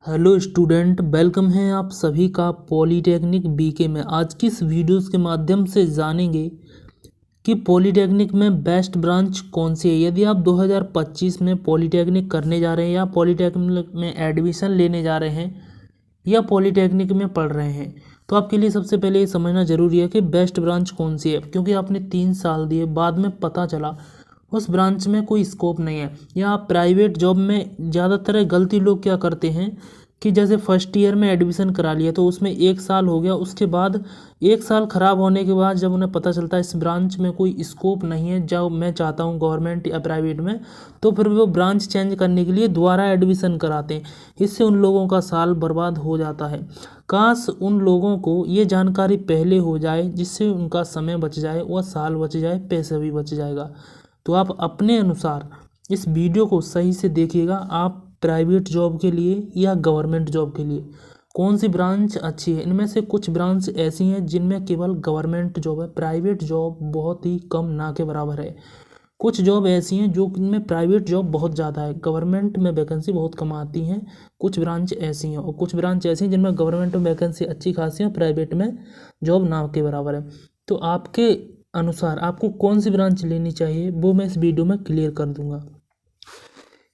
Hello student, welcome है आप सभी का पॉलीटेक्निक बीके में। आज की इस वीडियोस के माध्यम से जानेंगे कि पॉलीटेक्निक में बेस्ट ब्रांच कौन सी है। यदि आप 2025 में पॉलीटेक्निक करने जा रहे हैं या पॉलीटेक्निक में एडमिशन लेने जा रहे हैं या पॉलीटेक्निक में पढ़ रहे हैं, तो आपके लिए सबसे पहले ये समझना जरूरी है कि बेस्ट ब्रांच कौन सी है। क्योंकि आपने 3 साल दिए, बाद में पता चला उस ब्रांच में कोई स्कोप नहीं है, या आप प्राइवेट जॉब में ज़्यादातर गलती लोग क्या करते हैं कि जैसे फर्स्ट ईयर में एडमिशन करा लिया तो उसमें 1 साल हो गया, उसके बाद 1 साल ख़राब होने के बाद जब उन्हें पता चलता है इस ब्रांच में कोई स्कोप नहीं है, जब मैं चाहता हूँ गवर्नमेंट या प्राइवेट में, तो फिर वो ब्रांच चेंज करने के लिए दोबारा एडमिशन कराते हैं। इससे उन लोगों का साल बर्बाद हो जाता है। काश उन लोगों को ये जानकारी पहले हो जाए, जिससे उनका समय बच जाए, वह साल बच जाए, पैसा भी बच जाएगा। तो आप अपने अनुसार इस वीडियो को सही से देखिएगा। आप प्राइवेट जॉब के लिए या गवर्नमेंट जॉब के लिए कौन सी ब्रांच अच्छी है। इनमें से कुछ ब्रांच ऐसी हैं जिनमें केवल गवर्नमेंट जॉब है, प्राइवेट जॉब बहुत ही कम, ना के बराबर है। कुछ जॉब ऐसी हैं जो इनमें प्राइवेट जॉब बहुत ज़्यादा है, गवर्नमेंट में वैकेंसी बहुत कम आती हैं। कुछ ब्रांच ऐसी हैं और कुछ ब्रांच ऐसी हैं जिनमें गवर्नमेंट में वैकेंसी अच्छी खासी है, प्राइवेट में जॉब ना के बराबर है। तो आपके अनुसार आपको कौन सी ब्रांच लेनी चाहिए वो मैं इस वीडियो में क्लियर कर दूंगा।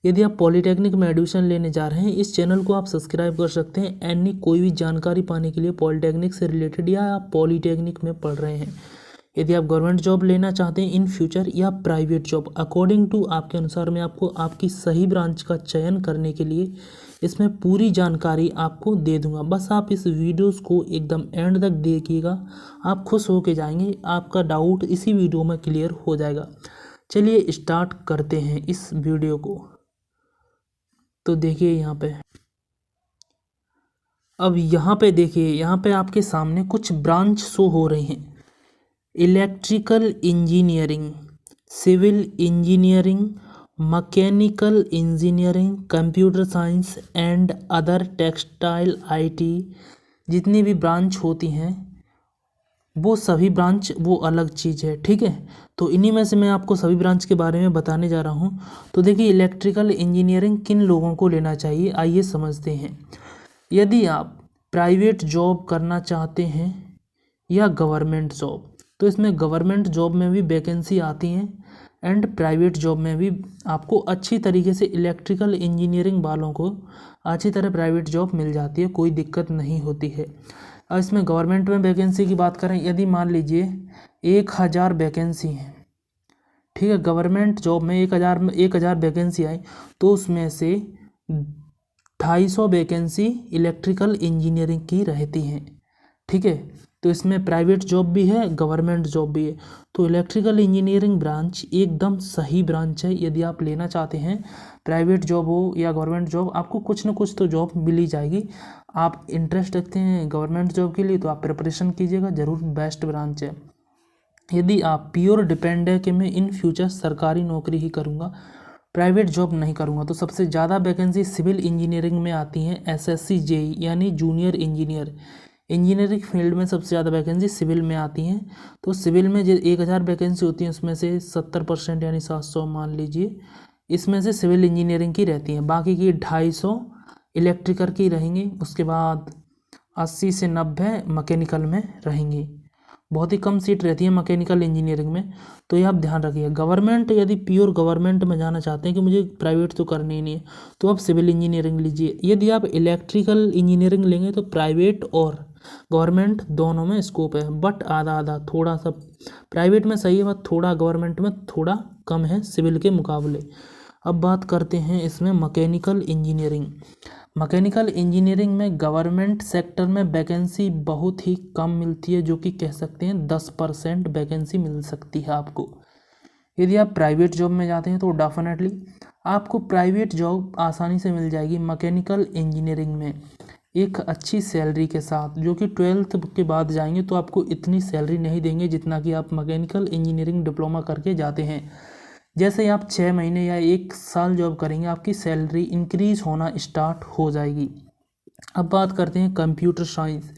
यदि आप पॉलीटेक्निक में एडमिशन लेने जा रहे हैं, इस चैनल को आप सब्सक्राइब कर सकते हैं एनी कोई भी जानकारी पाने के लिए पॉलीटेक्निक से रिलेटेड, या आप पॉलीटेक्निक में पढ़ रहे हैं। यदि आप गवर्नमेंट जॉब लेना चाहते हैं इन फ्यूचर या प्राइवेट जॉब, अकॉर्डिंग टू आपके अनुसार मैं आपको आपकी सही ब्रांच का चयन करने के लिए इसमें पूरी जानकारी आपको दे दूंगा। बस आप इस वीडियोस को एकदम एंड तक देखिएगा, आप खुश होके जाएंगे, आपका डाउट इसी वीडियो में क्लियर हो जाएगा। चलिए स्टार्ट करते हैं इस वीडियो को। तो देखिए यहाँ पे, अब यहाँ पे देखिए, यहाँ पे आपके सामने कुछ ब्रांच शो हो रही हैं। Electrical engineering, civil engineering, mechanical engineering, computer science and other textile IT. जितनी भी ब्रांच होती हैं वो सभी ब्रांच वो अलग चीज़ है, ठीक है। तो इन्हीं में से मैं आपको सभी ब्रांच के बारे में बताने जा रहा हूँ। तो देखिए, इलेक्ट्रिकल इंजीनियरिंग किन लोगों को लेना चाहिए, आइए समझते हैं। यदि आप प्राइवेट जॉब करना चाहते हैं या गवर्नमेंट जॉब, तो इसमें गवर्नमेंट जॉब में भी वैकेंसी आती हैं एंड प्राइवेट जॉब में भी आपको अच्छी तरीके से इलेक्ट्रिकल इंजीनियरिंग वालों को अच्छी तरह प्राइवेट जॉब मिल जाती है, कोई दिक्कत नहीं होती है। अब इसमें गवर्नमेंट में वैकेंसी की बात करें, यदि मान लीजिए 1000 वैकेंसी हैं, ठीक है, गवर्नमेंट जॉब में 1000 वैकेंसी आई, तो उसमें से 250 वैकेंसी इलेक्ट्रिकल इंजीनियरिंग की रहती हैं, ठीक है। तो इसमें प्राइवेट जॉब भी है, गवर्नमेंट जॉब भी है। तो इलेक्ट्रिकल इंजीनियरिंग ब्रांच एकदम सही ब्रांच है। यदि आप लेना चाहते हैं, प्राइवेट जॉब हो या गवर्नमेंट जॉब, आपको कुछ ना कुछ तो जॉब मिल ही जाएगी। आप इंटरेस्ट रखते हैं गवर्नमेंट जॉब के लिए तो आप प्रिपरेशन कीजिएगा, ज़रूर बेस्ट ब्रांच है। यदि आप प्योर डिपेंड है कि मैं इन फ्यूचर सरकारी नौकरी ही करूँगा, प्राइवेट जॉब नहीं करूँगा, तो सबसे ज़्यादा वैकेंसी सिविल इंजीनियरिंग में आती हैं। एसएससी जेई यानी जूनियर इंजीनियर, इंजीनियरिंग फील्ड में सबसे ज़्यादा वैकेंसी सिविल में आती हैं। तो सिविल में जो 1000 वैकेंसी होती हैं उसमें से 70% यानी 700 मान लीजिए, इसमें से सिविल इंजीनियरिंग की रहती हैं। बाकी की 250 इलेक्ट्रिकल की रहेंगी, उसके बाद 80 से 90 मैकेनिकल में रहेंगी। बहुत ही कम सीट रहती है मैकेनिकल इंजीनियरिंग में, तो ये आप ध्यान रखिए। गवर्नमेंट, यदि प्योर गवर्नमेंट में जाना चाहते हैं कि मुझे प्राइवेट तो करनी ही नहीं है, तो आप सिविल इंजीनियरिंग लीजिए। यदि आप इलेक्ट्रिकल इंजीनियरिंग लेंगे तो प्राइवेट और गवर्नमेंट दोनों में स्कोप है, बट आधा आधा, थोड़ा सा प्राइवेट में सही है, बट थोड़ा गवर्नमेंट में थोड़ा कम है सिविल के मुकाबले। अब बात करते हैं इसमें मैकेनिकल इंजीनियरिंग। मैकेनिकल इंजीनियरिंग में गवर्नमेंट सेक्टर में वैकेंसी बहुत ही कम मिलती है, जो कि कह सकते हैं 10% वैकेंसी मिल सकती है आपको। यदि आप प्राइवेट जॉब में जाते हैं तो डेफिनेटली आपको प्राइवेट जॉब आसानी से मिल जाएगी मैकेनिकल इंजीनियरिंग में, एक अच्छी सैलरी के साथ, जो कि 12th के बाद जाएंगे तो आपको इतनी सैलरी नहीं देंगे जितना कि आप मैकेनिकल इंजीनियरिंग डिप्लोमा करके जाते हैं। जैसे ही आप 6 महीने या 1 साल जॉब करेंगे, आपकी सैलरी इंक्रीज होना स्टार्ट हो जाएगी। अब बात करते हैं कंप्यूटर साइंस।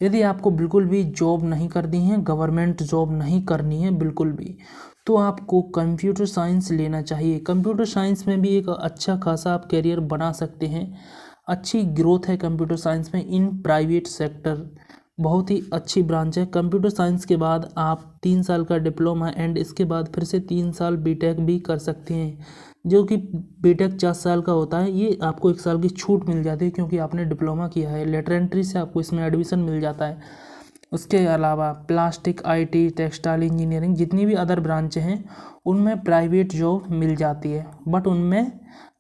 यदि आपको बिल्कुल भी जॉब नहीं करनी है, गवर्नमेंट जॉब नहीं करनी है बिल्कुल भी, तो आपको कंप्यूटर साइंस लेना चाहिए। कंप्यूटर साइंस में भी एक अच्छा खासा आप करियर बना सकते हैं। अच्छी ग्रोथ है कंप्यूटर साइंस में इन प्राइवेट सेक्टर, बहुत ही अच्छी ब्रांच है। कंप्यूटर साइंस के बाद आप 3 साल का डिप्लोमा एंड इसके बाद फिर से 3 साल बीटेक भी कर सकते हैं, जो कि बीटेक 4 साल का होता है। ये आपको 1 साल की छूट मिल जाती है क्योंकि आपने डिप्लोमा किया है। लेटर एंट्री से आपको इसमें एडमिशन मिल जाता है। उसके अलावा प्लास्टिक, आईटी, टेक्सटाइल इंजीनियरिंग, जितनी भी अदर ब्रांचें हैं उनमें प्राइवेट जॉब मिल जाती है, बट उनमें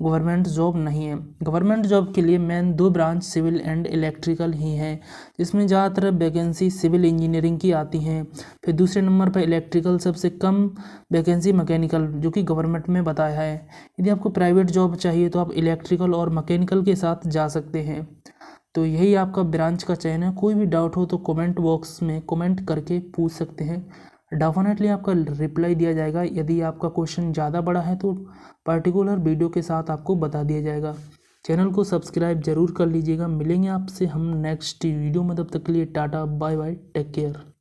गवर्नमेंट जॉब नहीं है। गवर्नमेंट जॉब के लिए main 2 branch civil and electrical ही हैं, जिसमें ज़्यादातर वैकेंसी सिविल इंजीनियरिंग की आती हैं। फिर दूसरे नंबर पर इलेक्ट्रिकल, सबसे कम वैकेंसी मैकेनिकल, जो कि गवर्नमेंट में बताया है। यदि आपको प्राइवेट जॉब चाहिए तो आप इलेक्ट्रिकल और मैकेनिकल के साथ जा सकते हैं। तो यही आपका ब्रांच का चयन है। कोई भी डाउट हो तो कमेंट बॉक्स में कमेंट करके पूछ सकते हैं, डेफिनेटली आपका रिप्लाई दिया जाएगा। यदि आपका क्वेश्चन ज़्यादा बड़ा है तो पर्टिकुलर वीडियो के साथ आपको बता दिया जाएगा। चैनल को सब्सक्राइब जरूर कर लीजिएगा। मिलेंगे आपसे हम नेक्स्ट वीडियो में, तब तक के लिए tata bye bye, take care.